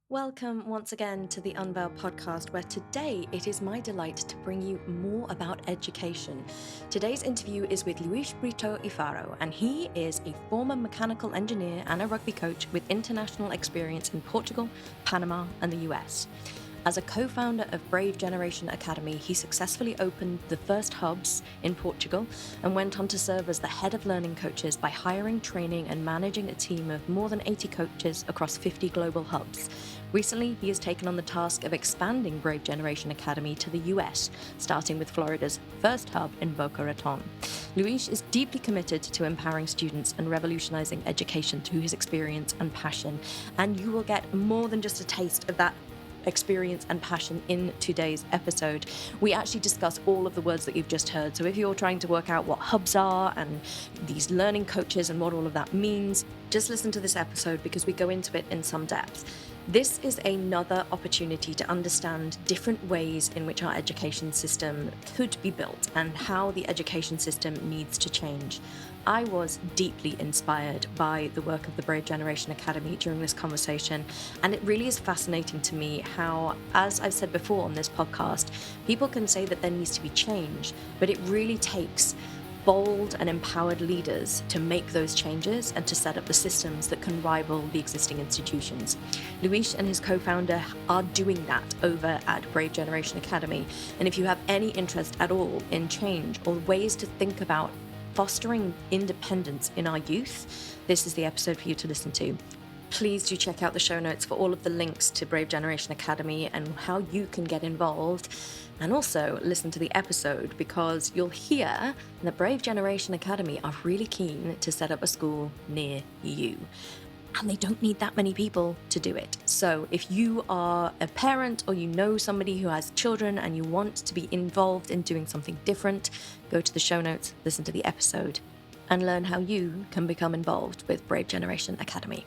Welcome once again to the Unveil podcast, where today it is my delight to bring you more about education. Today's interview is with Luís Brito Faro, and he is a former mechanical engineer and a rugby coach with international experience in Portugal, Panama, and the US. As a co-founder of Brave Generation Academy, he successfully opened the first hubs in Portugal and went on to serve as the head of learning coaches by hiring, training, and managing a team of more than 80 coaches across 50 global hubs. Recently, he has taken on the task of expanding Brave Generation Academy to the US, starting with Florida's first hub in Boca Raton. Luís is deeply committed to empowering students and revolutionizing education through his experience and passion, and you will get more than just a taste of that experience and passion in today's episode. We actually discuss all of the words that you've just heard. So if you're trying to work out what hubs are and these learning coaches and what all of that means, just listen to this episode because we go into it in some depth. This is another opportunity to understand different ways in which our education system could be built and how the education system needs to change. I was deeply inspired by the work of the Brave Generation Academy during this conversation, and it really is fascinating to me how, as I've said before on this podcast, people can say that there needs to be change, but it really takes bold and empowered leaders to make those changes and to set up the systems that can rival the existing institutions. Luís and his co-founder are doing that over at Brave Generation Academy. And if you have any interest at all in change or ways to think about fostering independence in our youth, this is the episode for you to listen to. Please do check out the show notes for all of the links to Brave Generation Academy and how you can get involved. And also listen to the episode because you'll hear that Brave Generation Academy are really keen to set up a school near you. And they don't need that many people to do it. So if you are a parent or you know somebody who has children and you want to be involved in doing something different, go to the show notes, listen to the episode, and learn how you can become involved with Brave Generation Academy.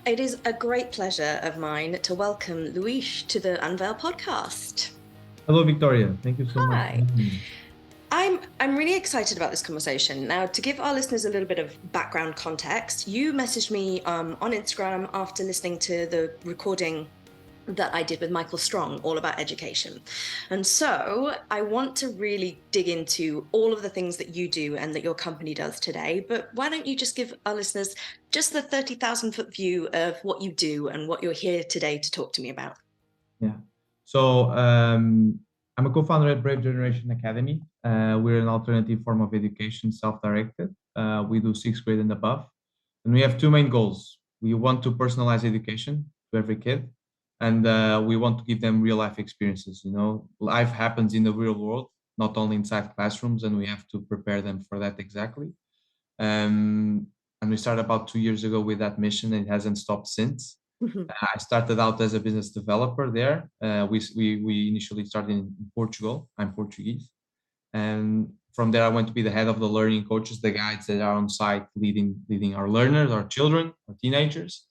It is a great pleasure of mine to welcome Luís to the Unveil podcast. Hello, Victoria. Thank you so much. Hi. I'm really excited about this conversation. Now, to give our listeners a little bit of background context, you messaged me on Instagram after listening to the recording that I did with Michael Strong, all about education. And so I want to really dig into all of the things that you do and that your company does today. But why don't you just give our listeners just the 30,000-foot view of what you do and what you're here today to talk to me about? Yeah. So I'm a co-founder at Brave Generation Academy. We're an alternative form of education, self-directed. We do sixth grade and above. And we have two main goals. We want to personalize education to every kid. And we want to give them real life experiences. You know, life happens in the real world, not only inside classrooms, and we have to prepare them for that exactly. And we started about 2 years ago with that mission, and it hasn't stopped since. I started out as a business developer there. We initially started in Portugal. I'm Portuguese, and from there I went to be the head of the learning coaches, the guides that are on site leading our learners, our children, our teenagers.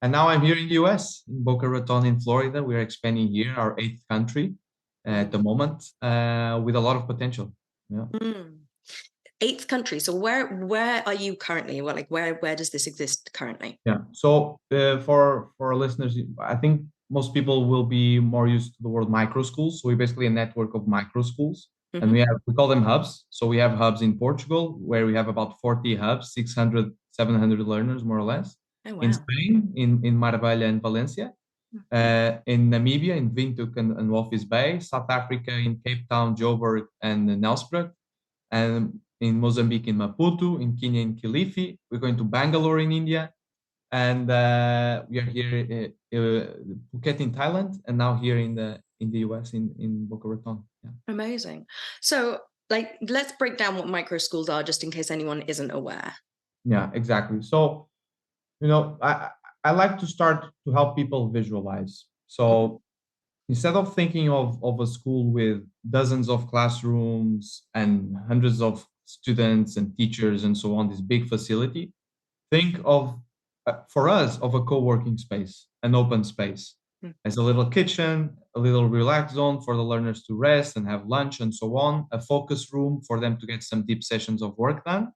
And now I'm here in the US, in Boca Raton, in Florida. We're expanding here, our eighth country at the moment, with a lot of potential. Yeah. Eighth country. So where are you currently? Well, like where does this exist currently? Yeah. So for our listeners, I think most people will be more used to the word micro schools. So we're basically a network of micro schools, and we call them hubs. So we have hubs in Portugal where we have about 40 hubs, 600, 700 learners more or less. Oh, wow. In Spain, in Marbella and Valencia. In Namibia, in Windhoek and Walvis Bay. South Africa, in Cape Town, Joburg, and Nelspruit. And in Mozambique, in Maputo. In Kenya, in Kilifi. We're going to Bangalore in India, and we are here Phuket in Thailand, and now here in the US in Boca Raton. Yeah. Amazing. So, like, let's break down what micro schools are, just in case anyone isn't aware. Yeah, exactly. So, you know, I like to start to help people visualize. So instead of thinking of a school with dozens of classrooms and hundreds of students and teachers and so on, this big facility, think of for us of a co-working space, an open space, as a little kitchen, a little relax zone for the learners to rest and have lunch and so on, a focus room for them to get some deep sessions of work done,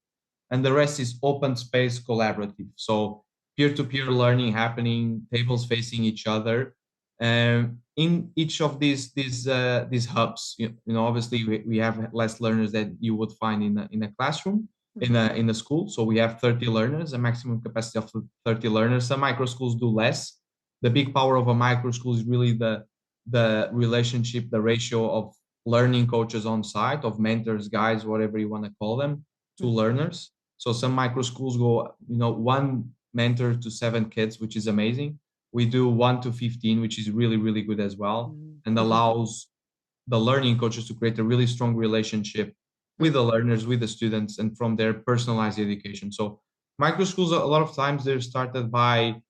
and the rest is open space collaborative. So peer-to-peer learning happening, tables facing each other. In each of these hubs, obviously we have less learners than you would find in a classroom, in a school. So we have 30 learners, a maximum capacity of 30 learners. Some micro schools do less. The big power of a micro school is really the relationship, the ratio of learning coaches on site, of mentors, guides, whatever you want to call them, to learners. So some micro schools go, one mentor to 7 kids, which is amazing. We do 1 to 15, which is really, really good as well, and Mm-hmm. allows the learning coaches to create a really strong relationship with the learners, with the students, and from their personalized education. So micro schools, a lot of times they're started by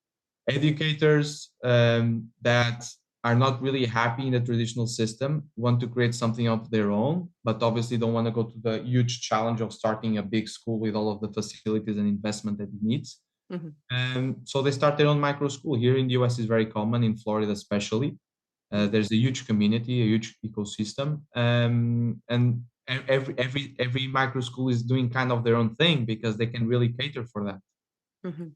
educators that are not really happy in the traditional system, want to create something of their own, but obviously don't want to go to the huge challenge of starting a big school with all of the facilities and investment that it needs. Mm-hmm. And so they start their own micro school. Here in the US is very common, in Florida especially. There's a huge community, a huge ecosystem, and every micro school is doing kind of their own thing because they can really cater for that. Mm-hmm.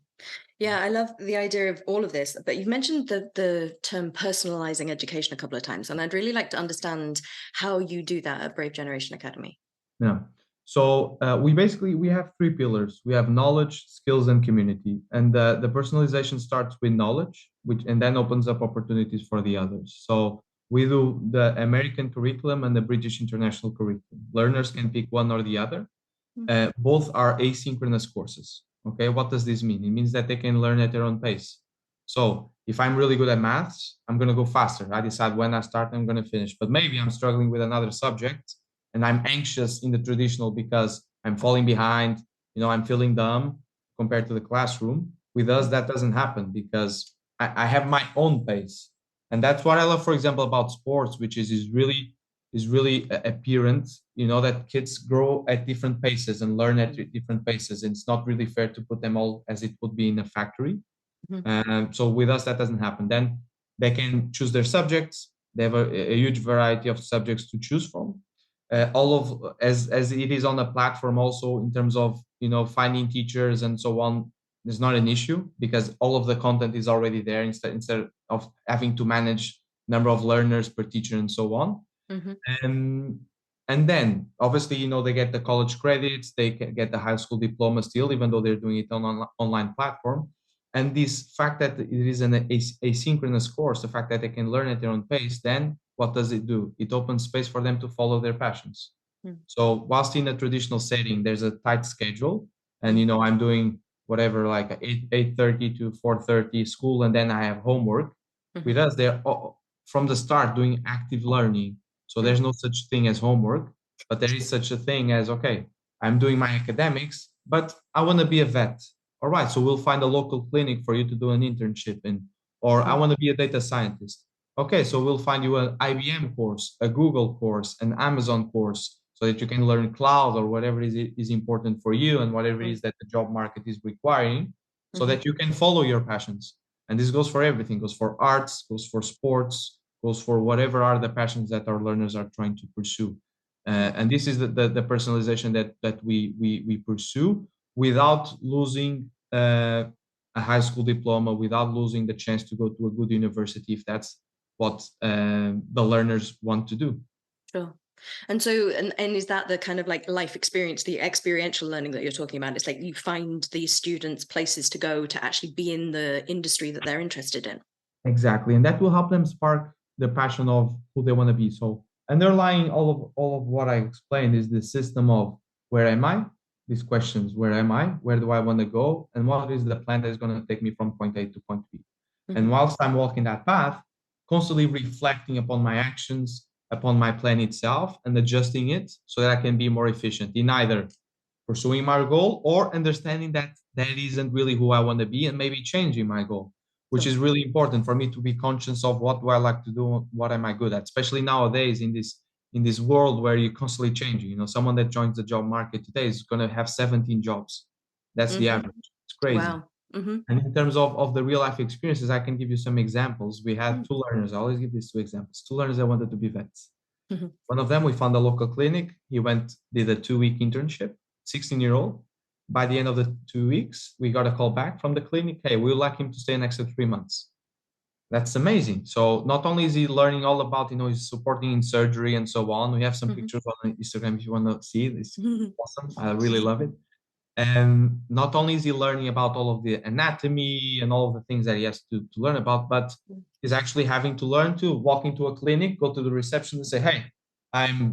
Yeah, I love the idea of all of this, but you've mentioned the term personalizing education a couple of times, and I'd really like to understand how you do that at Brave Generation Academy. Yeah. So we have 3 pillars. We have knowledge, skills, and community. And the personalization starts with knowledge, which and then opens up opportunities for the others. So we do the American curriculum and the British International curriculum. Learners can pick one or the other. Both are asynchronous courses. Okay, what does this mean? It means that they can learn at their own pace. So if I'm really good at maths, I'm going to go faster. I decide when I start, I'm going to finish. But maybe I'm struggling with another subject and I'm anxious in the traditional because I'm falling behind, I'm feeling dumb compared to the classroom. With us, that doesn't happen because I have my own pace. And that's what I love, for example, about sports, which is really apparent, that kids grow at different paces and learn at different paces. And it's not really fair to put them all as it would be in a factory. Mm-hmm. So with us, that doesn't happen. Then they can choose their subjects. They have a huge variety of subjects to choose from. All of as it is on a platform also in terms of finding teachers and so on is not an issue because all of the content is already there instead of having to manage number of learners per teacher and so on. Mm-hmm. Um, and then obviously, they get the college credits, they can get the high school diploma still, even though they're doing it on an online platform. And this fact that it is an asynchronous course, the fact that they can learn at their own pace, then what does it do? It opens space for them to follow their passions. So whilst in a traditional setting, there's a tight schedule, and I'm doing whatever like 8:30 to 4:30 school, and then I have homework. With us, they're from the start doing active learning. So there's no such thing as homework, but there is such a thing as, okay, I'm doing my academics, but I want to be a vet. All right, so we'll find a local clinic for you to do an internship in, or I want to be a data scientist. Okay, so we'll find you an IBM course, a Google course, an Amazon course, so that you can learn cloud or whatever is important for you and whatever it is that the job market is requiring, so that you can follow your passions. And this goes for everything, goes for arts, goes for sports, goes for whatever are the passions that our learners are trying to pursue. And this is the personalization that we pursue without losing a high school diploma, without losing the chance to go to a good university if that's what the learners want to do. Sure. And so, and is that the kind of like life experience, the experiential learning that you're talking about? It's like you find these students places to go to actually be in the industry that they're interested in. Exactly, and that will help them spark the passion of who they want to be. So underlying all of what I explained is the system of where am I? These questions: where am I? Where do I want to go? And what is the plan that is going to take me from point A to point B? And whilst I'm walking that path, constantly reflecting upon my actions, upon my plan itself, and adjusting it so that I can be more efficient in either pursuing my goal or understanding that that isn't really who I want to be and maybe changing my goal, which Sure. is really important for me to be conscious of what do I like to do, what am I good at, especially nowadays in this world where you're constantly changing. Someone that joins the job market today is going to have 17 jobs. That's the Mm-hmm. average. It's crazy. Wow. Mm-hmm. And in terms of the real life experiences, I can give you some examples. We had 2 learners. I always give these 2 examples. 2 learners that wanted to be vets. Mm-hmm. One of them, we found a local clinic. He went, did a 2-week internship, 16-year-old. by the end of the 2 weeks, we got a call back from the clinic. Hey, we would like him to stay an extra 3 months. That's amazing. So not only is he learning all about, he's supporting in surgery and so on. We have some pictures on Instagram if you want to see it. It's awesome. I really love it. And not only is he learning about all of the anatomy and all of the things that he has to learn about, but he's actually having to learn to walk into a clinic, go to the reception and say, hey,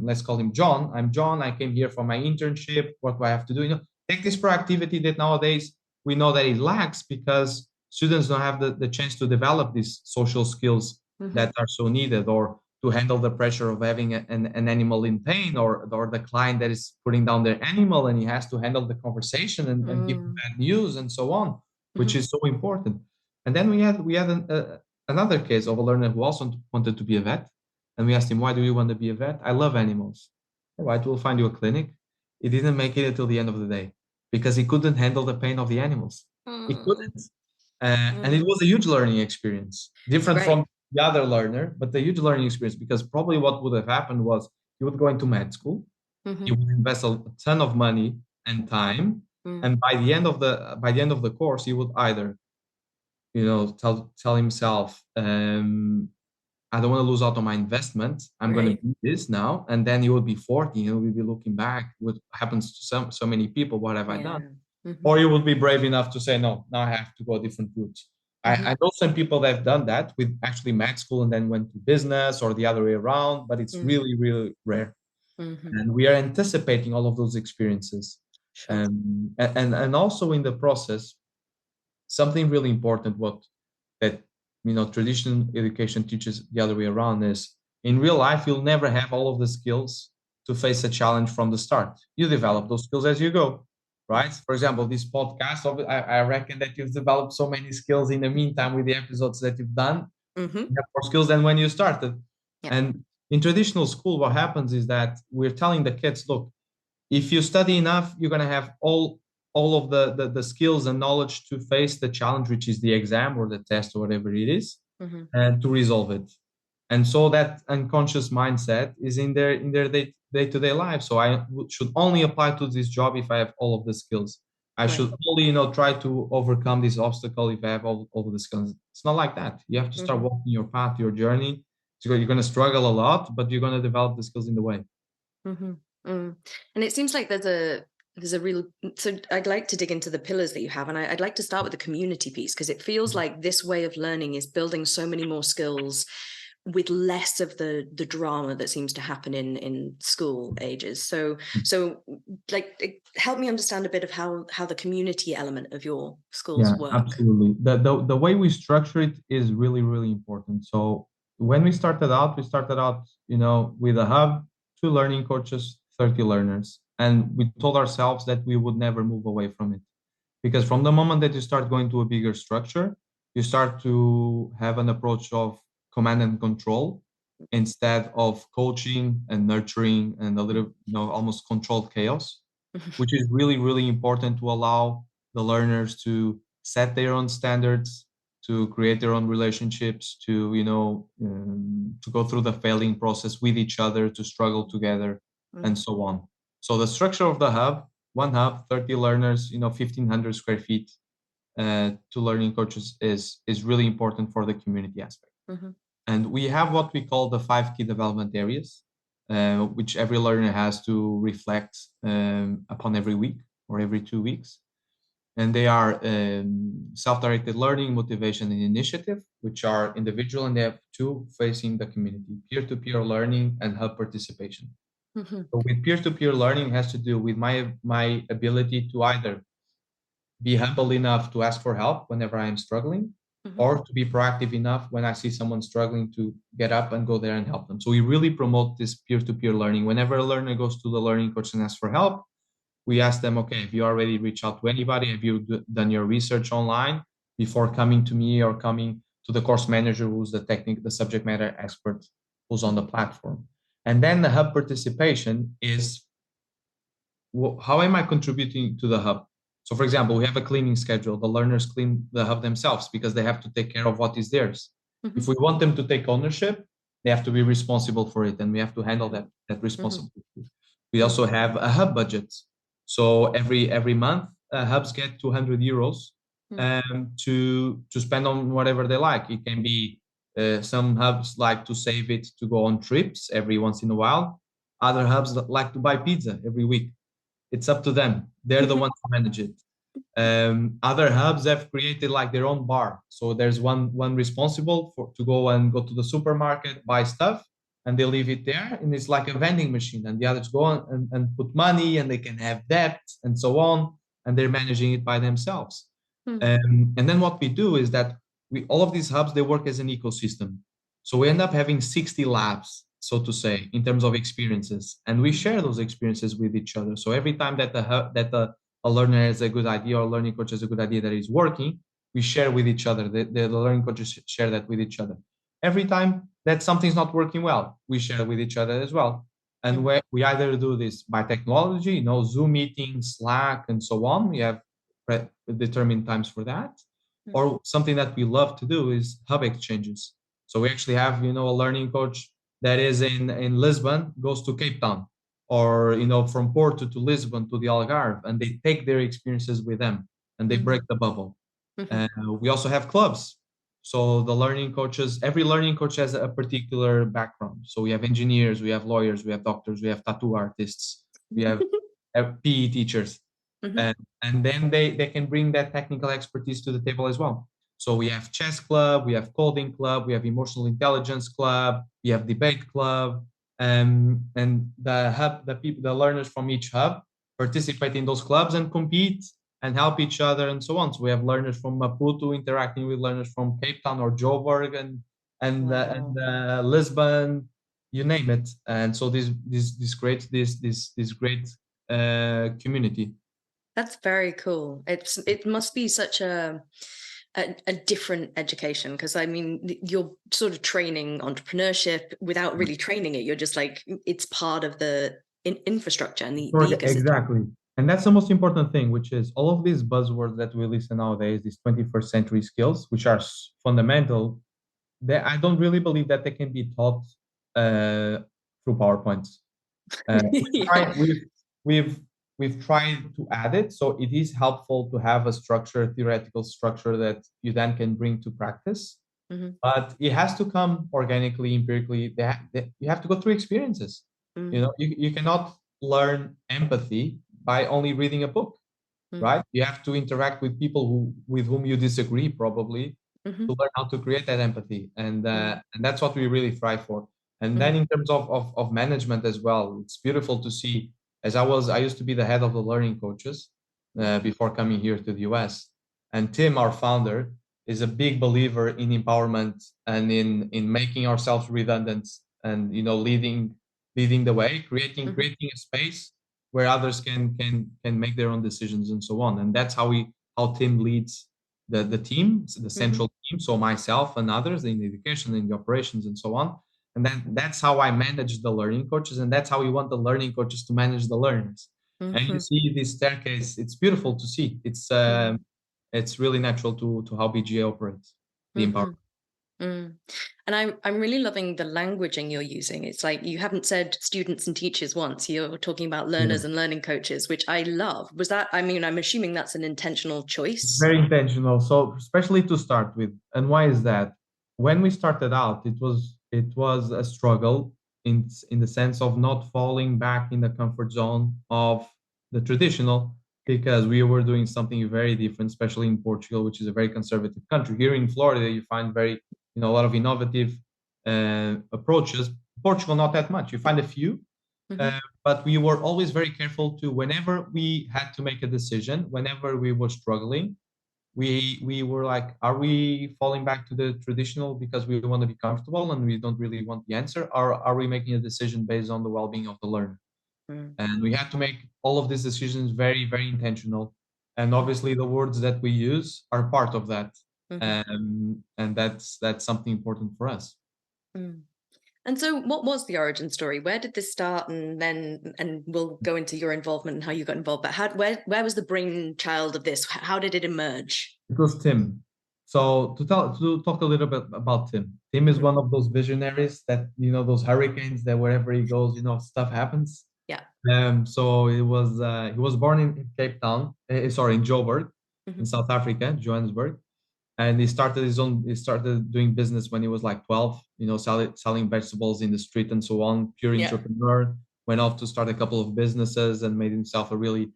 let's call him John. I'm John. I came here for my internship. What do I have to do? Take this proactivity that nowadays we know that it lacks because students don't have the chance to develop these social skills that are so needed, or to handle the pressure of having an animal in pain, or the client that is putting down their animal and he has to handle the conversation and give bad news and so on, which is so important. And then we had another case of a learner who also wanted to be a vet. And we asked him, why do you want to be a vet? I love animals. All right, we'll find you a clinic. He didn't make it until the end of the day because he couldn't handle the pain of the animals. He couldn't. And it was a huge learning experience, different from the other learner, but a huge learning experience, because probably what would have happened was he would go into med school, he would invest a ton of money and time, and by the end of the course, he would either, tell himself, I don't want to lose out on my investment. I'm going to do this now, and then he would be 40. He would be looking back. What happens to so many people? What have I done? Or you would be brave enough to say, no, now I have to go a different route. I know some people that have done that with actually med school and then went to business, or the other way around, but it's really, really rare. And we are anticipating all of those experiences. Sure. And also in the process, something really important that traditional education teaches the other way around is, in real life, you'll never have all of the skills to face a challenge from the start. You develop those skills as you go. Right? For example, this podcast, I reckon that you've developed so many skills in the meantime with the episodes that you've done. You have more skills than when you started. And in traditional school, what happens is that we're telling the kids, look, if you study enough, you're going to have all of the skills and knowledge to face the challenge, which is the exam or the test or whatever it is, and to resolve it. And so that unconscious mindset is in their day-to-day life. So I should only apply to this job if I have all of the skills. I should only, try to overcome this obstacle if I have all of the skills. It's not like that. You have to start walking your path, your journey. So you're going to struggle a lot, but you're going to develop the skills in the way. And it seems like there's a real, so I'd like to dig into the pillars that you have, and I'd like to start with the community piece, because it feels like this way of learning is building so many more skills with less of the drama that seems to happen in school ages. So like, help me understand a bit of how the community element of your schools work. Absolutely. The way we structure it is really, really important. So when we started out, with a hub, 2 learning coaches, 30 learners. And we told ourselves that we would never move away from it. Because from the moment that you start going to a bigger structure, you start to have an approach of command and control instead of coaching and nurturing and a little, almost controlled chaos, which is really, really important to allow the learners to set their own standards, to create their own relationships, to to go through the failing process with each other, to struggle together, and so on. So the structure of the hub, 1 hub, 30 learners, 1,500 square feet, 2 learning coaches is really important for the community aspect. And we have what we call the 5 key development areas, which every learner has to reflect upon every week or every 2 weeks. And they are self-directed learning, motivation, and initiative, which are individual, and they have 2 facing the community: peer-to-peer learning and hub participation. So with peer-to-peer learning, has to do with my ability to either be humble enough to ask for help whenever I am struggling, or to be proactive enough when I see someone struggling to get up and go there and help them. So we really promote this peer-to-peer learning. Whenever a learner goes to the learning coach and asks for help, we ask them, okay, have you already reached out to anybody? Have you done your research online before coming to me or coming to the course manager, who's the subject matter expert who's on the platform? And then the hub participation is, how am I contributing to the hub? So for example, we have a cleaning schedule. The learners clean the hub themselves because they have to take care of what is theirs. If we want them to take ownership, they have to be responsible for it, and we have to handle that responsibility. We also have a hub budget. So every month hubs get 200 euros to spend on whatever they like. It can be some hubs like to save it to go on trips every once in a while. Other hubs like to buy pizza every week. It's up to them. They're the ones who manage it. Other hubs have created like their own bar. So there's one responsible for to go to the supermarket, buy stuff, and they leave it there, and it's like a vending machine. And the others go on and put money, and they can have debt and so on, and they're managing it by themselves. And then what we do is that we all of these hubs they work as an ecosystem. So we end up having 60 labs, so to say, in terms of experiences, and we share those experiences with each other. So every time that a learner has a good idea or a learning coach has a good idea that is working, we share with each other. The learning coaches share that with each other. Every time that something's not working well, we share with each other as well. And we either do this by technology, Zoom meetings, Slack, and so on. We have determined times for that. Or something that we love to do is hub exchanges. So we actually have, a learning coach that is in Lisbon, goes to Cape Town, or from Porto to Lisbon to the Algarve, and they take their experiences with them and they break the bubble. We also have clubs. So the learning coaches, every learning coach has a particular background. So we have engineers, we have lawyers, we have doctors, we have tattoo artists, we have PE teachers. And then they can bring that technical expertise to the table as well. So we have chess club, we have coding club, we have emotional intelligence club, we have debate club, and the learners from each hub participate in those clubs and compete and help each other and so on. So we have learners from Maputo interacting with learners from Cape Town or Joburg and Lisbon, you name it. And so this great community. That's very cool. It must be such a different education, because I mean you're sort of training entrepreneurship without really training it. You're just like, it's part of the infrastructure and the ecosystem. Exactly. And that's the most important thing, which is all of these buzzwords that we listen nowadays, these 21st century skills, which are fundamental. I don't really believe that they can be taught through PowerPoints. We've tried to add it, so it is helpful to have a structure, theoretical structure that you then can bring to practice. But it has to come organically, empirically. You have to go through experiences. You cannot learn empathy by only reading a book, right? You have to interact with people with whom you disagree, probably, to learn how to create that empathy, and that's what we really thrive for. And then in terms of management as well, it's beautiful to see. I used to be the head of the learning coaches before coming here to the US, and Tim, our founder, is a big believer in empowerment and in making ourselves redundant and leading the way, creating a space where others can make their own decisions and so on. And that's how Tim leads the team, the central team. So myself and others in the education, in the operations, and so on. And then that's how I manage the learning coaches, and that's how we want the learning coaches to manage the learners. And you see this staircase; it's beautiful to see. It's really natural to how BGA operates. The empowerment. And I'm really loving the languaging you're using. It's like you haven't said students and teachers once. You're talking about learners and learning coaches, which I love. Was that? I mean, I'm assuming that's an intentional choice. Very intentional. So especially to start with, and why is that? When we started out, it was a struggle in the sense of not falling back in the comfort zone of the traditional, because we were doing something very different, especially in Portugal, which is a very conservative country. Here in Florida, you find a lot of innovative approaches. Portugal, not that much. You find a few, but we were always very careful to, whenever we had to make a decision, whenever we were struggling, we were like, are we falling back to the traditional because we want to be comfortable and we don't really want the answer, or are we making a decision based on the well-being of the learner? And we had to make all of these decisions very, very intentional. And obviously the words that we use are part of that. And that's something important for us. And so what was the origin story? Where did this start? And we'll go into your involvement and how you got involved, but where was the brainchild of this? How did it emerge? It was Tim. So to talk a little bit about Tim. Tim is one of those visionaries that, those hurricanes that wherever he goes, stuff happens. Yeah. So he was born in Cape Town, sorry, in Joburg, in Mm-hmm. South Africa, Johannesburg, and he started doing business when he was like 12, selling vegetables in the street and so on. Pure Yeah. entrepreneur. Went off to start a couple of businesses and made himself a really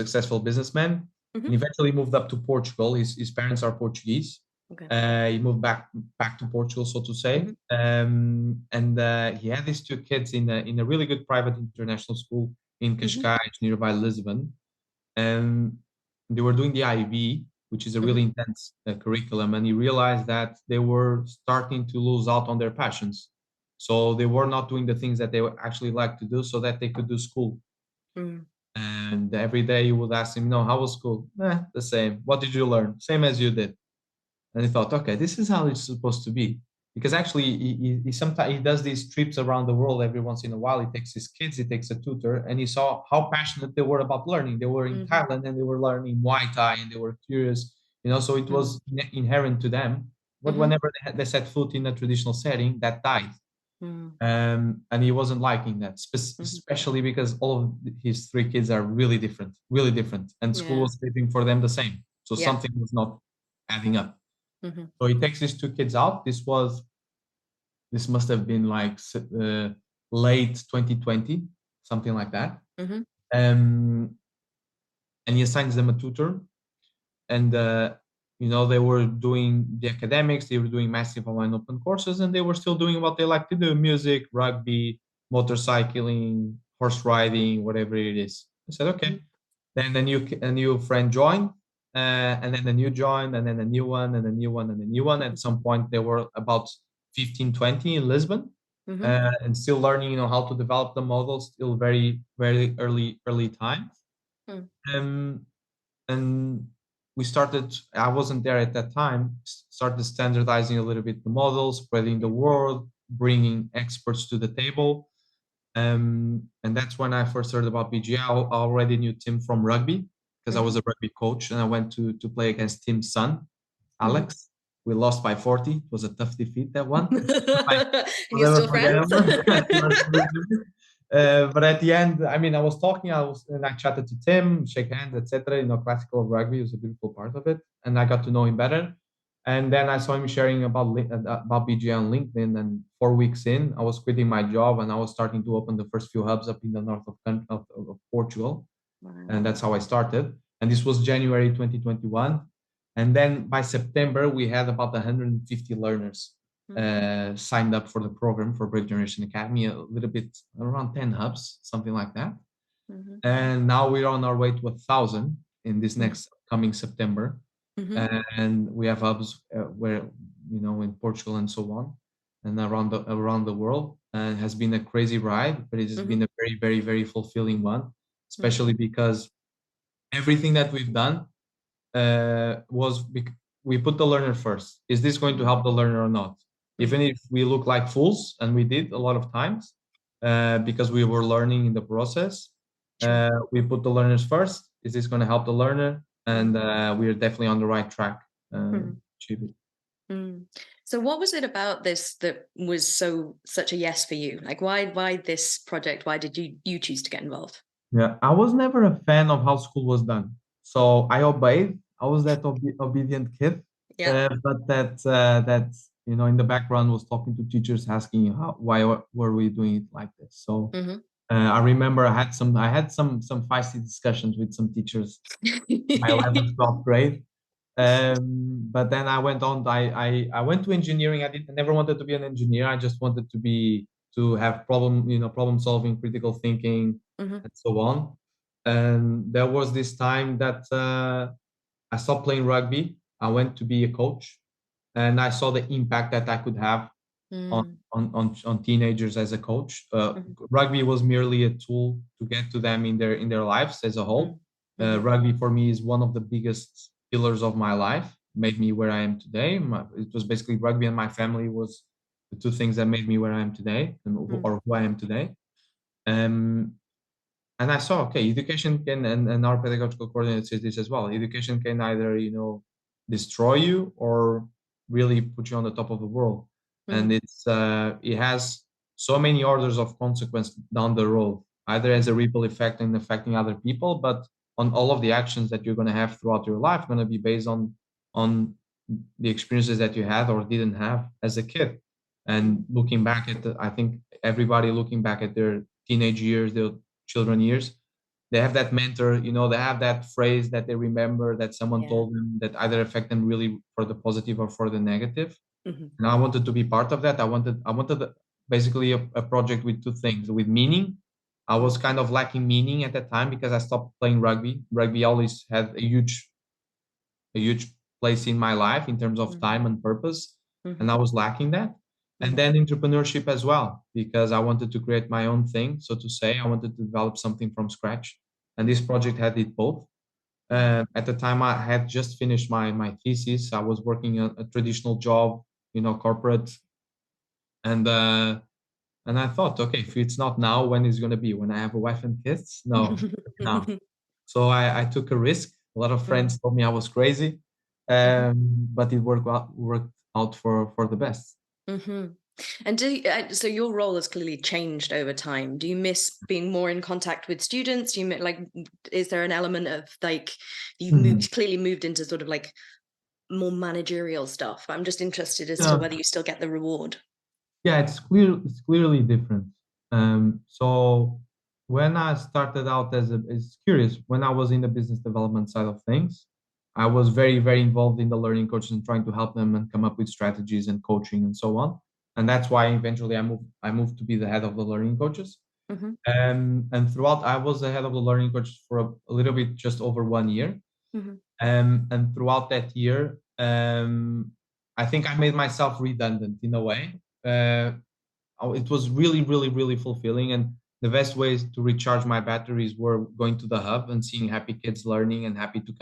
successful businessman, and Mm-hmm. eventually moved up to Portugal. His parents are Portuguese. Okay. He moved back to Portugal, so to say, Mm-hmm. and he had these two kids in a really good private international school in Mm-hmm. Cascais, nearby Lisbon, and they were doing the IB, which is a Mm-hmm. really intense curriculum, and he realized that they were starting to lose out on their passions. So they were not doing the things that they would actually like to do, so that they could do school. Mm. And every day you would ask him, how was school? The same. What did you learn? Same as you did. And he thought, okay, this is how it's supposed to be. Because actually, he sometimes he does these trips around the world every once in a while. He takes his kids, he takes a tutor, and he saw how passionate they were about learning. They were in Mm-hmm. Thailand and they were learning Muay Thai and they were curious, so it was inherent to them. But Mm-hmm. whenever they set foot in a traditional setting, that died. Mm-hmm. And he wasn't liking that, Mm-hmm. especially because all of his three kids are really different, and school Yeah. was treating for them the same. So Yeah. something was not adding up. Mm-hmm. So he takes his two kids out. This must have been like late 2020, something like that. Mm-hmm. Um, and he assigns them a tutor, and they were doing the academics, they were doing massive online open courses, and they were still doing what they like to do: music, rugby, motorcycling, horse riding, whatever it is. I said, okay. Then a new friend joined, and then a new joined, and then a new one, and a new one, and a new one. At some point, there were about 15, 20 in Lisbon, Mm-hmm. and still learning, how to develop the model. Still very, very early time. Mm-hmm. Um, and we started. I wasn't there at that time. Started standardizing a little bit the models, spreading the word, bringing experts to the table. And that's when I first heard about BGI. I already knew Tim from rugby because I Mm-hmm. was a rugby coach, and I went to play against Tim's son, Mm-hmm. Alex. We lost by 40. It was a tough defeat, that one. I And will you're never still forget friends? it. But at the end, I was talking, and I chatted to Tim, shake hands, etc. Classical rugby was a beautiful part of it, and I got to know him better. And then I saw him sharing about BGI on LinkedIn. And 4 weeks in, I was quitting my job, and I was starting to open the first few hubs up in the north of Portugal, and Wow. that's how I started. And this was January 2021, and then by September we had about 150 learners signed up for the program for Brave Generation Academy, a little bit around 10 hubs, something like that. Mm-hmm. And now we're on our way to 1,000 in this next coming September. Mm-hmm. And we have hubs where in Portugal and so on, and around the world. And it has been a crazy ride, but it has Mm-hmm. been a very, very, very fulfilling one, Mm-hmm. especially because everything that we've done we put the learner first. Is this going to help the learner or not? Even if we look like fools, and we did a lot of times, because we were learning in the process, Sure. we put the learners first. Is this going to help the learner? And we are definitely on the right track to achieve it. Mm. So what was it about this that was such a yes for you? Like why this project? Why did you choose to get involved? Yeah, I was never a fan of how school was done, so I obeyed. I was that obedient kid, Yeah. but that in the background was talking to teachers, asking why were we doing it like this. So Mm-hmm. I remember I had some feisty discussions with some teachers in my 11th, 12th grade. But then I went on. I went to engineering. I never wanted to be an engineer. I just wanted to have problem solving, critical thinking, Mm-hmm. and so on. And there was this time that I stopped playing rugby. I went to be a coach, and I saw the impact that I could have on Mm-hmm. on teenagers as a coach. Mm-hmm. Rugby was merely a tool to get to them in their lives as a whole. Mm-hmm. Rugby for me is one of the biggest pillars of my life. Made me where I am today. It was basically rugby and my family was the two things that made me where I am today, or who I am today. Um, and I saw, okay, education can, and our pedagogical coordinator says this as well. Education can either destroy you or really put you on the top of the world. And it has so many orders of consequence down the road. either as a ripple effect and affecting other people, but on all of the actions that you're going to have throughout your life going to be based on the experiences that you had or didn't have as a kid. And looking back at I think everybody looking back at their teenage years, their children years, they have that mentor, they have that phrase that they remember that someone Yeah. told them that either affect them really for the positive or for the negative. Mm-hmm. And I wanted to be part of that. I wanted basically a project with two things, with meaning. I was kind of lacking meaning at that time because I stopped playing rugby. Rugby always had a huge place in my life in terms of time and purpose, Mm-hmm. and I was lacking that. And then entrepreneurship as well, because I wanted to create my own thing, so to say. I wanted to develop something from scratch, and this project had it both. At the time, I had just finished my thesis. I was working a traditional job, corporate, and I thought, okay, if it's not now, when is it going to be? When I have a wife and kids? No, now. So I took a risk. A lot of friends told me I was crazy, but it worked out for the best. Mm-hmm. And so your role has clearly changed over time. Do you miss being more in contact with students? Do you is there an element of like clearly moved into sort of like more managerial stuff? I'm just interested as to Yeah, whether you still get the reward. yeah, it's clear. It's clearly different. So when I started out it's curious. When I was in the business development side of things, I was very, very involved in the learning coaches and trying to help them and come up with strategies and coaching and so on. And that's why eventually I moved to be the head of the learning coaches. Mm-hmm. And throughout, I was the head of the learning coaches for a little bit, just over 1 year. Mm-hmm. And throughout that year, I think I made myself redundant in a way. It was really, really, really fulfilling. And the best ways to recharge my batteries were going to the hub and seeing happy kids learning and happy to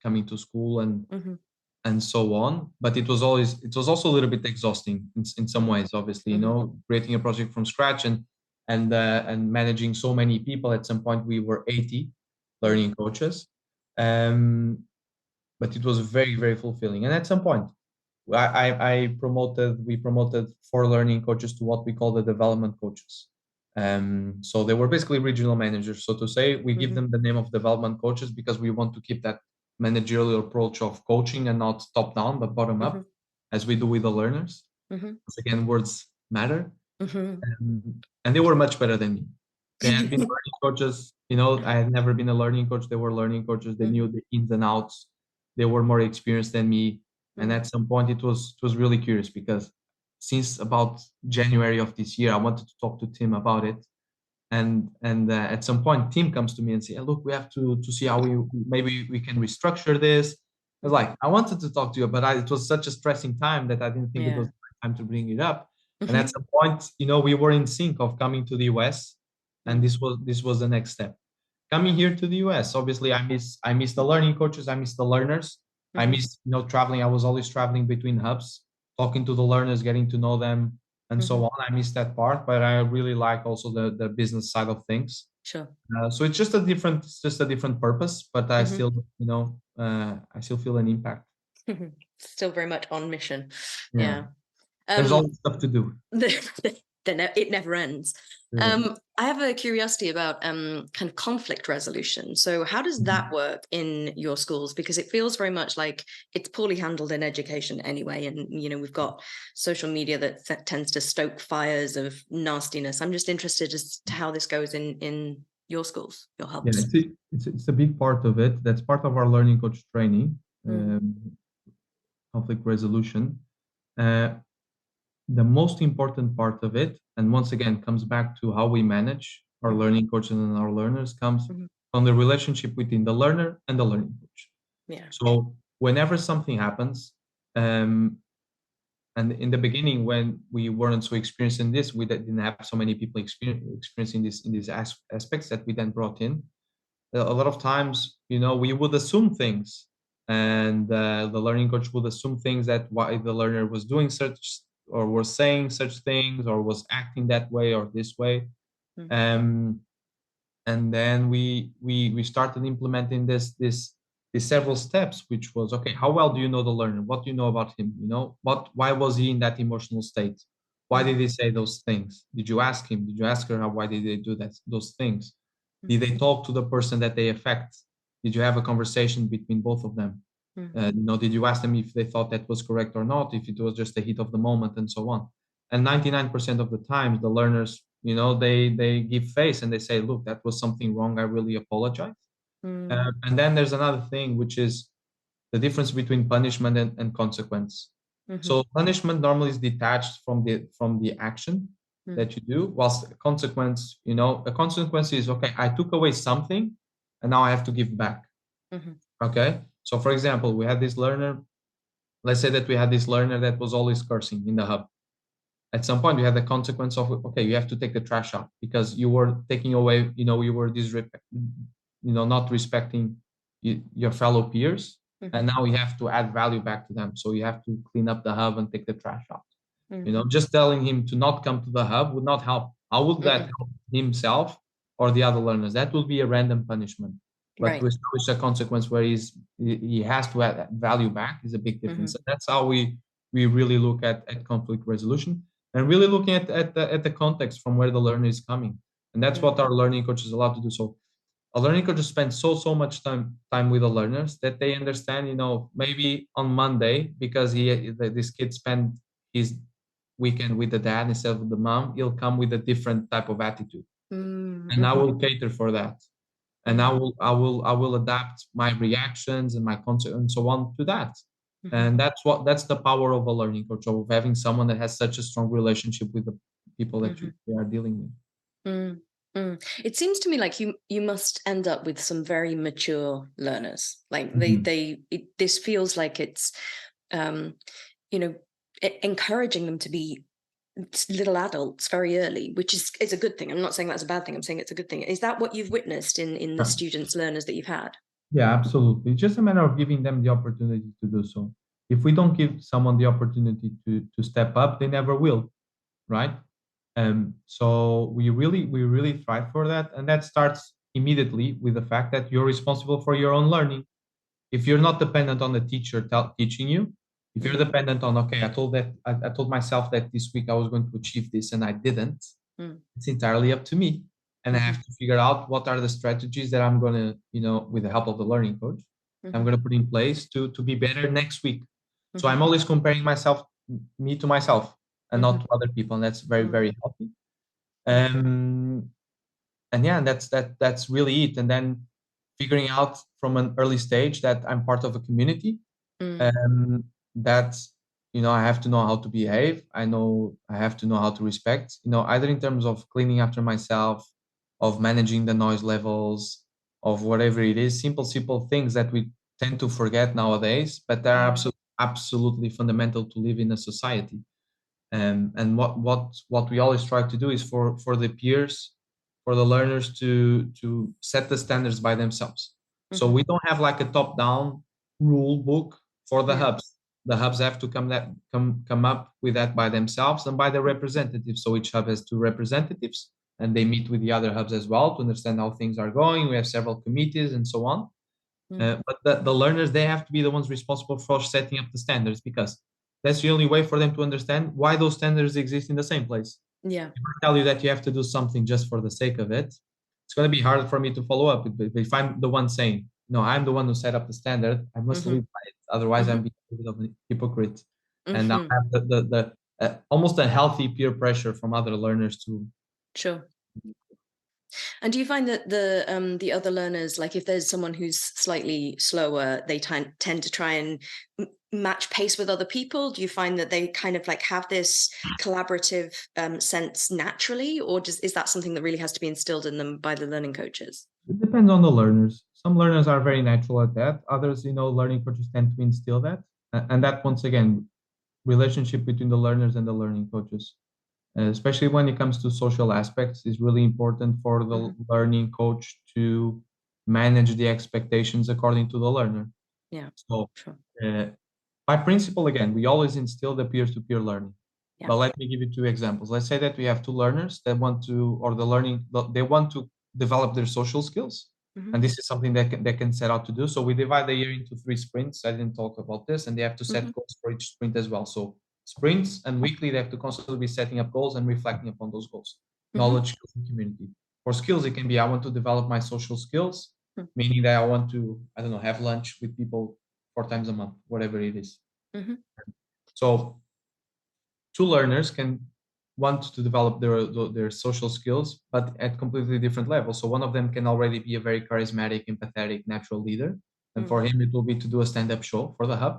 coming to school Mm-hmm. and so on. But it was also a little bit exhausting in some ways, obviously, creating a project from scratch and managing so many people. At some point, we were 80 learning coaches. Um, but it was very, very fulfilling. And at some point, we promoted 4 learning coaches to what we call the development coaches. So they were basically regional managers, so to say. We give them the name of development coaches because we want to keep that managerial approach of coaching and not top down, but bottom up, as we do with the learners. Once again, words matter. And they were much better than me. They had been learning coaches. I had never been a learning coach. They were learning coaches. They knew the ins and outs. They were more experienced than me. And at some point, it was really curious because since about January of this year, I wanted to talk to Tim about it. And at some point, Tim comes to me and say, "Hey, look, we have to see how maybe we can restructure this." I was like, I wanted to talk to you, but it was such a stressing time that I didn't think it was the right time to bring it up. And at some point, we were in sync of coming to the US, and this was the next step. Coming here to the US, obviously, I miss the learning coaches, I miss the learners, I miss traveling. I was always traveling between hubs, talking to the learners, getting to know them, and so on. I miss that part, but I really like also the business side of things. Sure. So it's just a different purpose, but I still, I still feel an impact. Still very much on mission. Yeah. Yeah. There's always stuff to do. It never ends. Yeah. I have a curiosity about kind of conflict resolution. So how does that work in your schools? Because it feels very much like it's poorly handled in education anyway. And, we've got social media that tends to stoke fires of nastiness. I'm just interested as to how this goes in your schools, your Yeah, hubs. it's a big part of it. That's part of our learning coach training, conflict resolution. Uh, the most important part of it, and once again comes back to how we manage our learning coaches and our learners, comes from the relationship between the learner and the learning coach. Yeah. So whenever something happens, and in the beginning when we weren't so experienced in this, we didn't have so many people experiencing this in these aspects that we then brought in. A lot of times, we would assume things, and the learning coach would assume things that why the learner was doing such or was saying such things or was acting that way or this way. um, and then we started implementing these several steps, which was, okay, how well do you know the learner? What do you know about him? Why was he in that emotional state? Why did he say those things? Did you ask him? Did you ask her why did they do those things? Did they talk to the person that they affect? Did you have a conversation between both of them? Did you ask them if they thought that was correct or not, if it was just a heat of the moment, and so on? And 99% of the times, the learners, they give face and they say, look, that was something wrong. I really apologize. And then there's another thing, which is the difference between punishment and consequence. So punishment normally is detached from the action that you do, whilst a consequence is, okay, I took away something and now I have to give back. Okay. So for example, we had this learner, let's say that we had this learner that was always cursing in the hub. At some point, you had the consequence of, okay, you have to take the trash out because you were taking away, you were not respecting your fellow peers. And now you have to add value back to them. So you have to clean up the hub and take the trash out. Just telling him to not come to the hub would not help. How would that help himself or the other learners? That would be a random punishment. But to establish a consequence where he has to add value back is a big difference. And that's how we really look at conflict resolution and really looking at the context from where the learner is coming. And that's what our learning coach is allowed to do. So a learning coach spends so much time with the learners that they understand, maybe on Monday, because this kid spent his weekend with the dad instead of the mom, he'll come with a different type of attitude. And I will cater for that. And I will adapt my reactions and my concept and so on to that. And that's the power of a learning coach, of having someone that has such a strong relationship with the people that you are dealing with. It seems to me like you must end up with some very mature learners. Like this feels like it's encouraging them to be little adults very early, which is a good thing. I'm not saying that's a bad thing. I'm saying it's a good thing. Is that what you've witnessed in the students, learners that you've had? Yeah, absolutely. It's just a matter of giving them the opportunity to do so. If we don't give someone the opportunity to step up, they never will, right? So we really thrive for that, and that starts immediately with the fact that you're responsible for your own learning. If you're not dependent on the teacher teaching you, if you're dependent on, okay, I told myself that this week I was going to achieve this and I didn't, it's entirely up to me. And I have to figure out what are the strategies that I'm going to, with the help of the learning coach, I'm going to put in place to be better next week. So I'm always comparing me to myself and not to other people. And that's very, very healthy. And yeah, that's really it. And then figuring out from an early stage that I'm part of a community, that I have to know how to behave. I have to know how to respect, either in terms of cleaning after myself, of managing the noise levels, of whatever it is, simple things that we tend to forget nowadays, but they're absolutely fundamental to live in a society. And what we always try to do is for the peers, for the learners to set the standards by themselves. So we don't have like a top-down rule book for the hubs. The hubs have to come up with that by themselves and by the representatives. So each hub has two representatives, and they meet with the other hubs as well to understand how things are going. We have several committees and so on. But the learners, they have to be the ones responsible for setting up the standards, because that's the only way for them to understand why those standards exist in the same place. Yeah. If I tell you that you have to do something just for the sake of it, it's going to be hard for me to follow up. But if I'm the one saying, no, I'm the one who set up the standard, I must live by it. Otherwise, I'm being a bit of a hypocrite. And now I have the almost a healthy peer pressure from other learners too. Sure. And do you find that the other learners, like if there's someone who's slightly slower, they tend to try and match pace with other people? Do you find that they kind of like have this collaborative sense naturally, or is that something that really has to be instilled in them by the learning coaches? It depends on the learners. Some learners are very natural at that. Others, learning coaches tend to instill that. And that, once again, relationship between the learners and the learning coaches, especially when it comes to social aspects, is really important for the learning coach to manage the expectations according to the learner. Yeah. So sure. By principle, again, we always instill the peer-to-peer learning. Yeah. But let me give you two examples. Let's say that we have two learners that want to, or they want to develop their social skills. And this is something that they can set out to do. So we divide the year into 3 sprints. I didn't talk about this, and they have to set goals for each sprint as well. So sprints, and weekly they have to constantly be setting up goals and reflecting upon those goals. Knowledge, skills, and community. For skills, it can be I want to develop my social skills, meaning that I want to, I don't know, have lunch with people 4 times a month, whatever it is. So two learners can want to develop their social skills, but at completely different levels. So one of them can already be a very charismatic, empathetic, natural leader. And for him, it will be to do a stand-up show for the hub.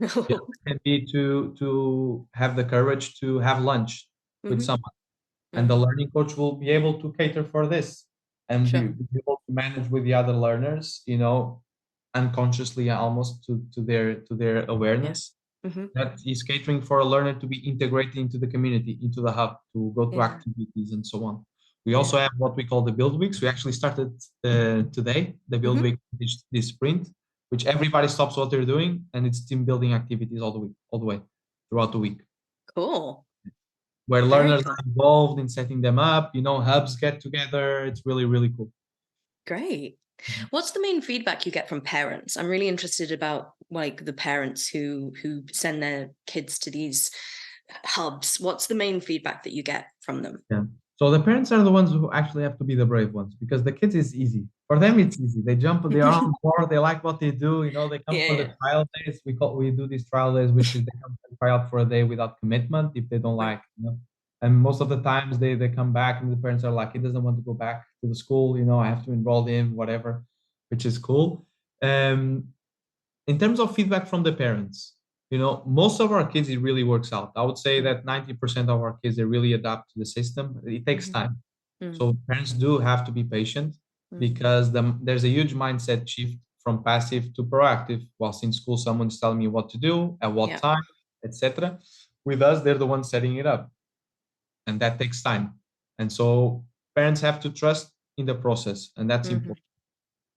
The other can be to have the courage to have lunch with someone. And the learning coach will be able to cater for this and be able to manage with the other learners, unconsciously almost to their awareness. That is catering for a learner to be integrated into the community, into the hub, to go to activities and so on. We also have what we call the build weeks. We actually started today, the build week, this sprint, which everybody stops what they're doing, and it's team building activities all the way throughout the week. Cool. Where learners are involved in setting them up, hubs get together. It's really, really cool. Great. What's the main feedback you get from parents? I'm really interested about the parents who send their kids to these hubs. What's the main feedback that you get from them? Yeah. So the parents are the ones who actually have to be the brave ones, because the kids is easy. For them, it's easy. They jump, they are on board, they like what they do. They come for the trial days. We do these trial days, which is they come to try out for a day without commitment if they don't like. And most of the times they come back and the parents are like, he doesn't want to go back to the school. I have to enroll him, whatever, which is cool. In terms of feedback from the parents, most of our kids, it really works out. I would say that 90% of our kids, they really adapt to the system. It takes time. So parents do have to be patient, because there's a huge mindset shift from passive to proactive. Whilst in school, someone's telling me what to do, at what time, etc. With us, they're the ones setting it up. And that takes time. And so parents have to trust in the process, and that's important.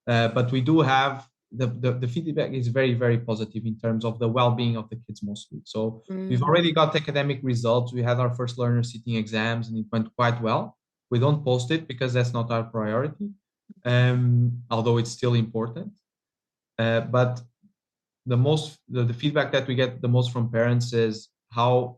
But we do have the feedback is very, very positive in terms of the well-being of the kids mostly. So we've already got academic results. We had our first learner sitting exams, and it went quite well. We don't post it because that's not our priority, although it's still important. But the feedback that we get the most from parents is how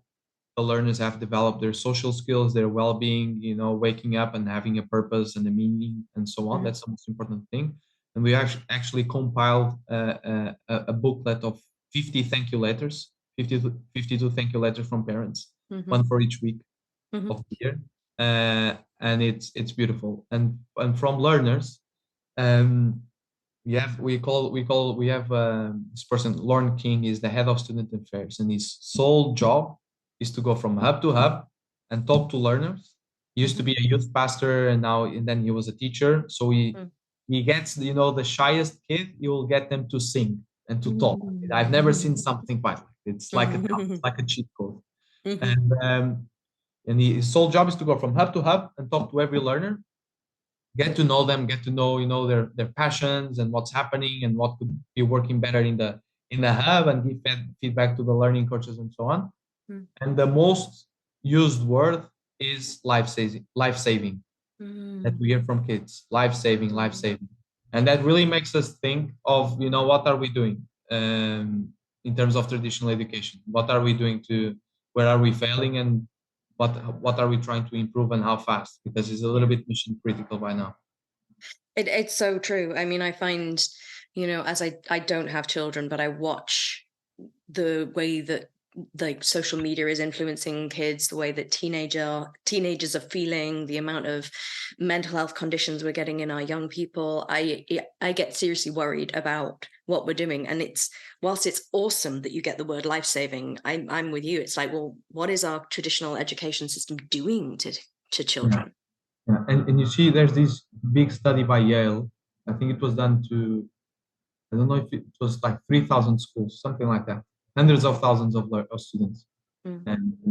the learners have developed their social skills, their well-being, waking up and having a purpose and a meaning and so on. That's the most important thing. And we actually compiled a booklet of 50 thank you letters, 52 thank you letters from parents, one for each week of the year. And it's beautiful. And from learners, we have this person, Lorne King, is the head of student affairs, and his sole job is to go from hub to hub and talk to learners. He used to be a youth pastor, and then he was a teacher. So he gets, the shyest kid, he will get them to sing and to talk. I've never seen something quite like it. It's like a cheat code. And his sole job is to go from hub to hub and talk to every learner, get to know them, get to know, their passions and what's happening and what could be working better in the hub, and give feedback to the learning coaches and so on. And the most used word is life-saving that we hear from kids. Life-saving. And that really makes us think of, what are we doing in terms of traditional education? What are we doing where are we failing, and what are we trying to improve, and how fast? Because it's a little bit mission critical by now. It's so true. I mean, I find, as I don't have children, but I watch the way that social media is influencing kids, the way that teenagers are feeling, the amount of mental health conditions we're getting in our young people. I get seriously worried about what we're doing. And whilst it's awesome that you get the word life-saving, I'm with you. It's like, well, what is our traditional education system doing to children? Yeah. And you see, there's this big study by Yale. I think it was done to, I don't know if it was like 3,000 schools, something like that. Hundreds of thousands of students. And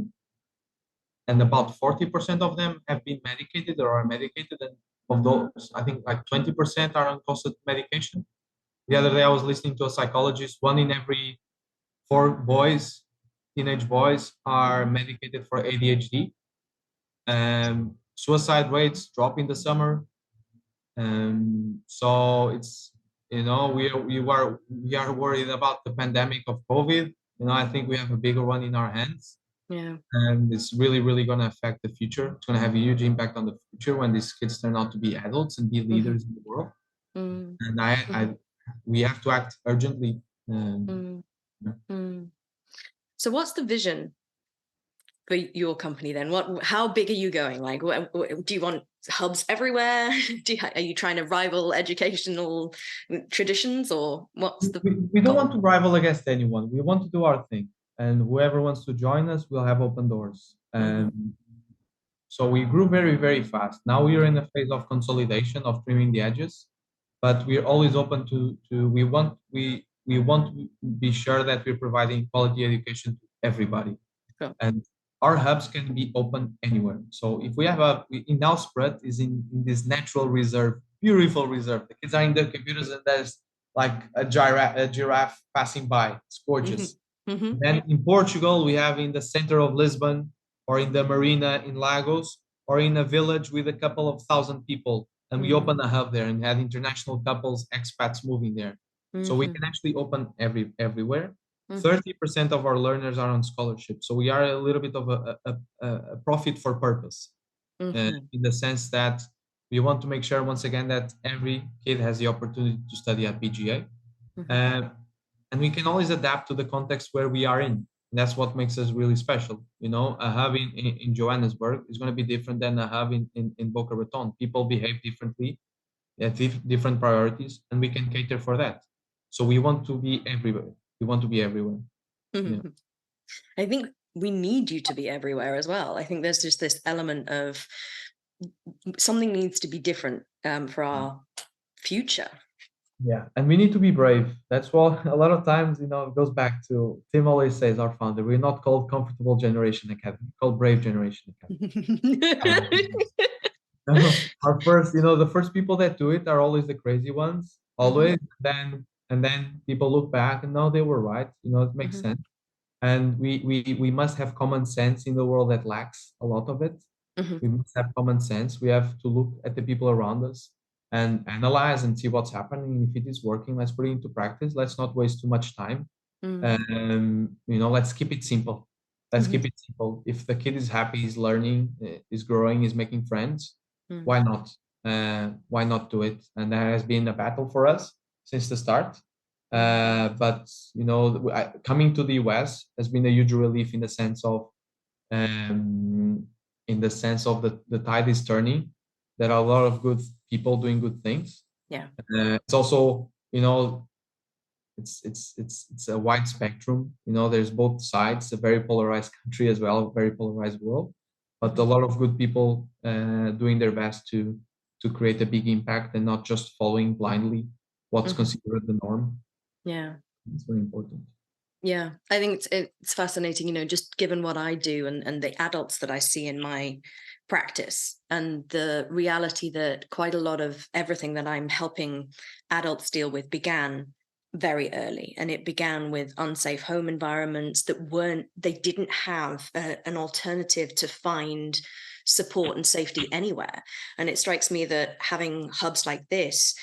about 40% of them have been medicated or are medicated. And of those, I think like 20% are on constant medication. The other day I was listening to a psychologist, 1 in every 4 boys, teenage boys, are medicated for ADHD. Suicide rates drop in the summer. So it's, we are worried about the pandemic of COVID. I think we have a bigger one in our hands. Yeah. And it's really, really going to affect the future. It's going to have a huge impact on the future when these kids turn out to be adults and be Mm-hmm. leaders in the world. Mm-hmm. And Mm-hmm. we have to act urgently. Mm-hmm. So what's the vision for your company then? How big are you going? Like, do you want hubs everywhere? Are you trying to rival educational traditions, or what's the We don't want goal? to rival against anyone. We want to do our thing. And whoever wants to join us, we'll have open doors. Mm-hmm. So we grew very, very fast. Now we are in a phase of consolidation, of trimming the edges, but we're always open to we want to be sure that we're providing quality education to everybody. Cool. And our hubs can be open anywhere. So if we have in now spread is in this natural reserve, beautiful reserve. The kids are in their computers and there's like a giraffe passing by. It's gorgeous. Mm-hmm. Mm-hmm. Then in Portugal, we have in the center of Lisbon or in the marina in Lagos or in a village with a couple of thousand people. And we open a hub there and had international couples, expats moving there. So we can actually open everywhere. 30% of our learners are on scholarship. So we are a little bit of a profit for purpose in the sense that we want to make sure, once again, that every kid has the opportunity to study at BGA. And we can always adapt to the context where we are in. And that's what makes us really special. You know, a hub in Johannesburg is going to be different than a hub in Boca Raton. People behave differently, have different priorities, and we can cater for that. So we want to be everywhere. We want to be everywhere. Yeah. I think we need you to be everywhere as well. I think there's just this element of something needs to be different for our future. Yeah, and we need to be brave. That's what a lot of times, it goes back to Tim always says, our founder, we're not called Comfortable Generation Academy, we're called Brave Generation Academy. Our first, the first people that do it are always the crazy ones, always. And then people look back and no, they were right. It makes sense. And we must have common sense in the world that lacks a lot of it. We must have common sense. We have to look at the people around us and analyze and see what's happening. If it is working, let's put it into practice. Let's not waste too much time. Let's keep it simple. Let's keep it simple. If the kid is happy, he's learning, is growing, is making friends, why not? Why not do it? And that has been a battle for us since the start. But coming to the US has been a huge relief in the sense of the tide is turning. There are a lot of good people doing good things. Yeah. It's also, it's a wide spectrum. There's both sides, a very polarized country as well, a very polarized world, but a lot of good people doing their best to create a big impact and not just following blindly what's considered the norm. Yeah. It's very important. Yeah, I think it's fascinating, just given what I do and the adults that I see in my practice and the reality that quite a lot of everything that I'm helping adults deal with began very early. And it began with unsafe home environments they didn't have an alternative to find support and safety anywhere. And it strikes me that having hubs like this,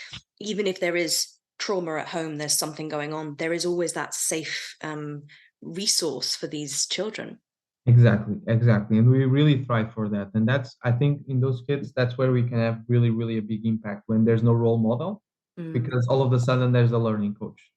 even if there is trauma at home, there's something going on, there is always that safe resource for these children. Exactly. And we really thrive for that. And I think in those kids, that's where we can have really, really a big impact when there's no role model, because all of a sudden there's a learning coach.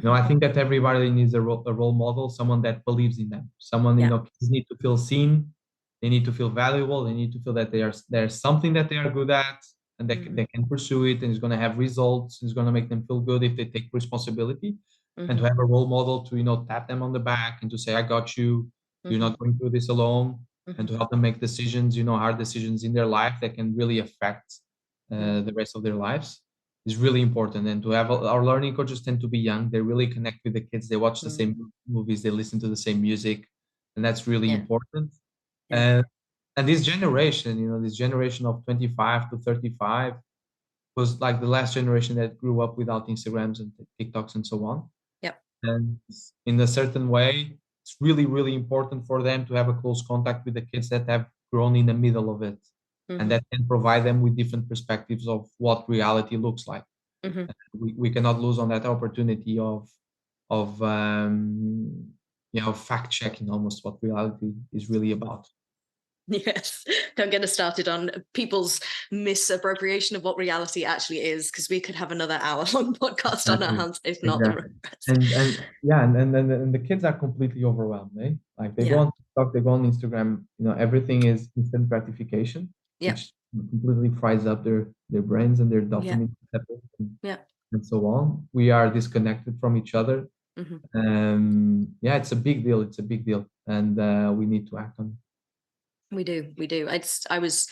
I think that everybody needs a role model, someone that believes in them. Someone, kids need to feel seen. They need to feel valuable. They need to feel that there's something that they are good at and they can pursue it, and it's going to have results. It's going to make them feel good if they take responsibility, and to have a role model to, tap them on the back and to say, I got you. You're not going through this alone, and to help them make decisions, hard decisions in their life that can really affect the rest of their lives is really important. And to have our learning coaches tend to be young. They really connect with the kids. They watch the same movies. They listen to the same music, and that's really important. And this generation of 25 to 35 was like the last generation that grew up without Instagrams and TikToks and so on. And in a certain way, it's really, really important for them to have a close contact with the kids that have grown in the middle of it, and that can provide them with different perspectives of what reality looks like. We cannot lose on that opportunity of fact checking almost what reality is really about. Yes, don't get us started on people's misappropriation of what reality actually is, because we could have another hour-long podcast on our Exactly. hands if not the Exactly. rest. And yeah, and the kids are completely overwhelmed, eh? Like they go Yeah, on TikTok, they go on Instagram, everything is instant gratification, yeah, which completely fries up their brains and their yeah, dopamine receptors yeah. and so on. We are disconnected from each other. Hmm. Yeah, it's a big deal. It's a big deal, and we need to act on We do, we do. I was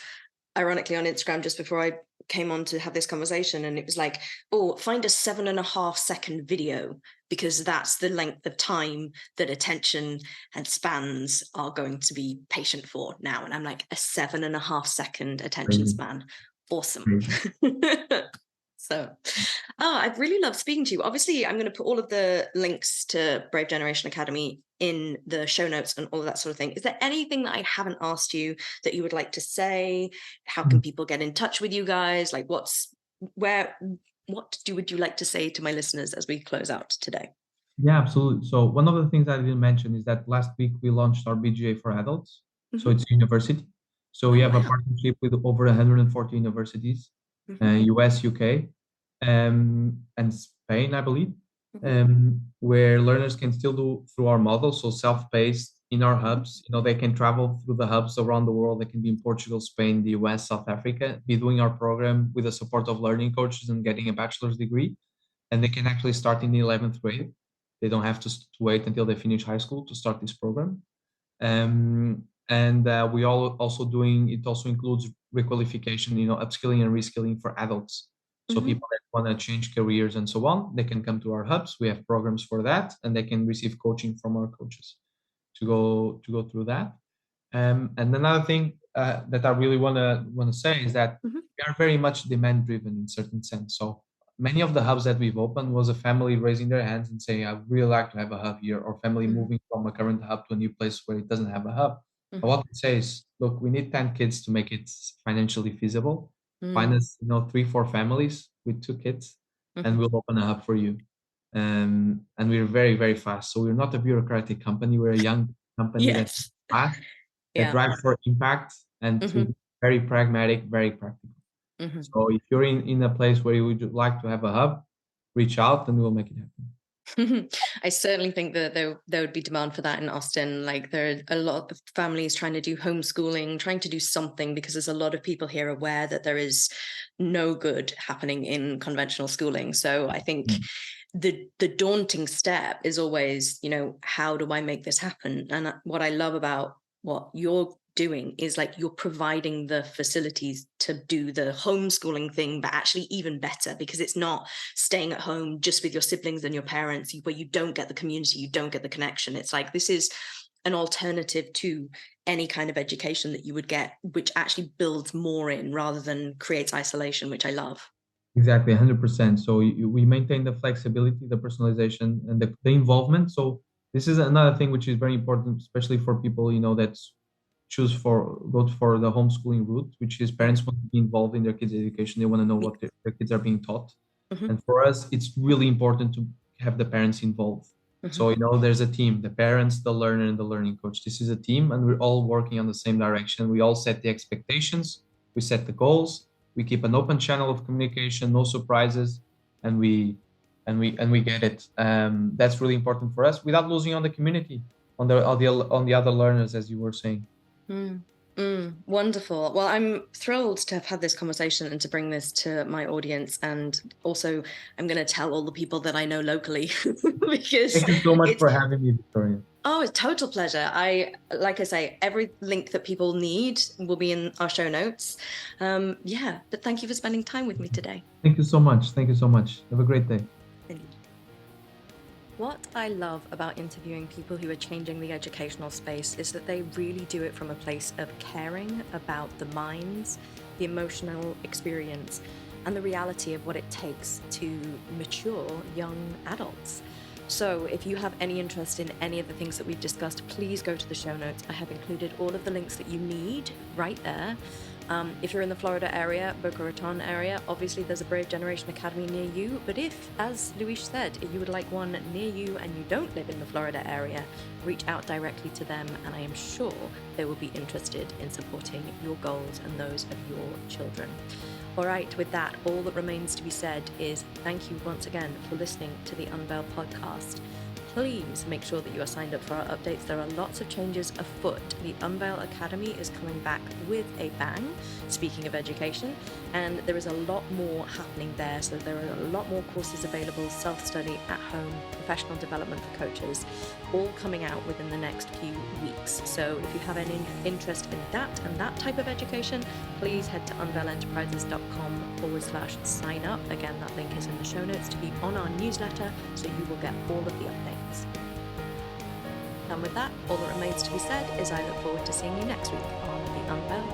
ironically on Instagram just before I came on to have this conversation, and it was like, oh, find a 7.5 second video, because that's the length of time that attention and spans are going to be patient for now. And I'm like, a 7.5 second attention crazy, span. Awesome. crazy. So, I've really loved speaking to you. Obviously, I'm going to put all of the links to Brave Generation Academy in the show notes and all of that sort of thing. Is there anything that I haven't asked you that you would like to say? How can people get in touch with you guys? Like, what would you like to say to my listeners as we close out today? Yeah, absolutely. So one of the things I didn't mention is that last week we launched our BGA for adults. So Hmm. it's a university. So we Oh, have a wow. partnership with over 140 universities, Hmm. US, UK, and Spain, I believe, Hmm. where learners can still do through our model. So self-paced in our hubs, they can travel through the hubs around the world. They can be in Portugal, Spain, the US, South Africa, be doing our program with the support of learning coaches and getting a bachelor's degree. And they can actually start in the 11th grade. They don't have to wait until they finish high school to start this program. And we all also doing it also includes requalification, upskilling and reskilling for adults. So Hmm. people that want to change careers and so on, they can come to our hubs. We have programs for that, and they can receive coaching from our coaches to go through that. And another thing that I really want to say is that Hmm. we are very much demand driven in certain sense. So many of the hubs that we've opened was a family raising their hands and saying, "I really like to have a hub here," or family Hmm. moving from a current hub to a new place where it doesn't have a hub. And Hmm. what we say is, look, we need 10 kids to make it financially feasible. Find Hmm. us, 3, 4 families with 2 kids, and Hmm. we'll open a hub for you. And we're very, very fast. So we're not a bureaucratic company. We're a young company that's Yes. fast, that Yeah. drives for impact and to Hmm. be very pragmatic, very practical. Hmm. So if you're in a place where you would like to have a hub, reach out and we'll make it happen. I certainly think that there would be demand for that in Austin. Like, there are a lot of families trying to do homeschooling, trying to do something, because there's a lot of people here aware that there is no good happening in conventional schooling. So I think Mm. the daunting step is always, how do I make this happen? And what I love about what you're doing is, like, you're providing the facilities to do the homeschooling thing, but actually even better, because it's not staying at home just with your siblings and your parents, where you don't get the community, you don't get the connection. It's like, this is an alternative to any kind of education that you would get, which actually builds more in rather than creates isolation, which I love. Exactly, 100%. So we maintain the flexibility, the personalization, and the involvement. So this is another thing which is very important, especially for people, that go for the homeschooling route, which is Mhm. parents want to be involved in their kids' education. They want to know Yeah. what their kids are being taught. Mhm. And for us, it's really important to have the parents involved. Mhm. So, there's a team, the parents, the learner, and the learning coach. This is a team, and we're all working on the same direction. We all set the expectations, we set the goals, we keep an open channel of communication, no surprises, and we get it. That's really important for us without losing on the community, on the other learners, as you were saying. Mm. Wonderful. Well, I'm thrilled to have had this conversation and to bring this to my audience. And also, I'm going to tell all the people that I know locally because Thank you so much it's, for having me, Victoria. oh, it's total pleasure. Like I say, every link that people need will be in our show notes. Yeah, but thank you for spending time with me today. Thank you so much. Thank you so much. Have a great day. Indeed. What I love about interviewing people who are changing the educational space is that they really do it from a place of caring about the minds, the emotional experience, and the reality of what it takes to mature young adults. So if you have any interest in any of the things that we've discussed, please go to the show notes. I have included all of the links that you need right there. If you're in the Florida area, Boca Raton area, obviously there's a Brave Generation Academy near you. But if, as Luís said, you would like one near you and you don't live in the Florida area, reach out directly to them, and I am sure they will be interested in supporting your goals and those of your children. All right, with that, all that remains to be said is thank you once again for listening to the Unveil podcast. Please make sure that you are signed up for our updates. There are lots of changes afoot. The Unveil Academy is coming back with a bang, speaking of education, and there is a lot more happening there. So there are a lot more courses available, self-study, at home, professional development for coaches, all coming out within the next few weeks. So if you have any interest in that and that type of education, please head to unveilenterprises.com/sign up. Again, that link is in the show notes to be on our newsletter, so you will get all of the updates. And with that, all that remains to be said is I look forward to seeing you next week on the Unveil